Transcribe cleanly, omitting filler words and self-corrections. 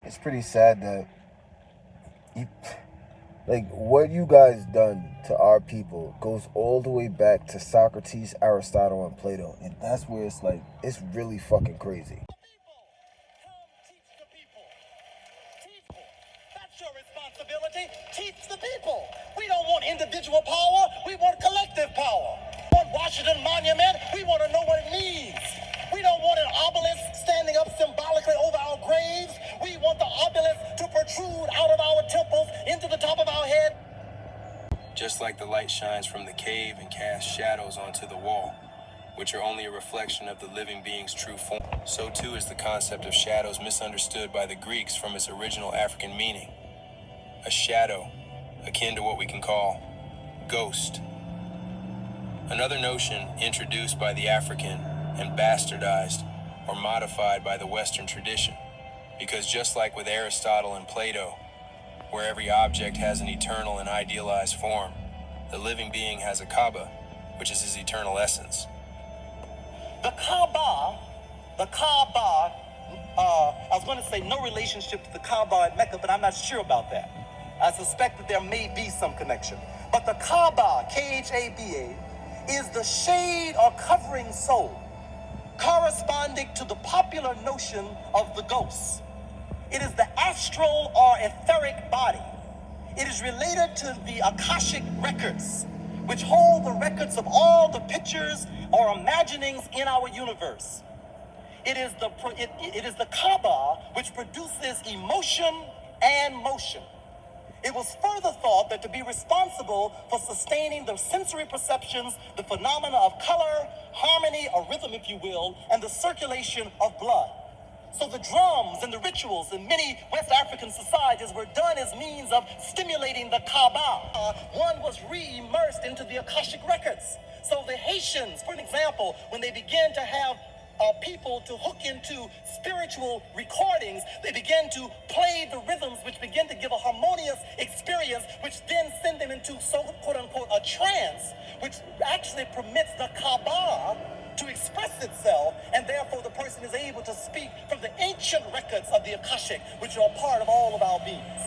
It's pretty sad that you, like, what you guys done to our people goes all the way back to Socrates, Aristotle, and Plato, and that's where it's like it's really fucking crazy. That's your responsibility. Teach the people. We don't want individual power. We want collective power. We want Washington Monument. We want to know what it means. We don't want an obelisk standing up symbolically over our graves. We want the obelisk to protrude out of our temples into the top of our head. Just like the light shines from the cave and casts shadows onto the wall, which are only a reflection of the living being's true form, so too is the concept of shadows misunderstood by the Greeks from its original African meaning. A shadow, akin to what we can call ghost. Another notion introduced by the African and bastardized or modified by the Western tradition, because just like with Aristotle and Plato, where every object has an eternal and idealized form, the living being has a Kaaba, which is his eternal essence. The Kaaba, I was going to say no relationship to the Kaaba at Mecca, but I'm not sure about that. I suspect that there may be some connection. But the Kaaba, K-H-A-B-A, is the shade or covering soul, corresponding to the popular notion of the ghost. It is the astral or etheric body. It is related to the Akashic records, which hold the records of all the pictures or imaginings in our universe. It is the Kaaba which produces emotion and motion. It was further thought that to be responsible for sustaining the sensory perceptions, the phenomena of color, harmony, or rhythm, if you will, and the circulation of blood. So the drums and the rituals in many West African societies were done as means of stimulating the Kaaba. One was re-immersed into the Akashic records. So the Haitians, for an example, when they began to have people to hook into spiritual recordings, they began to play the rhythms, which begin to give a harmonious experience, which then send them into quote-unquote a trance, which actually permits the Kaaba to express itself, and therefore the person is able to speak from the ancient records of the Akashic, which are a part of all of our beings.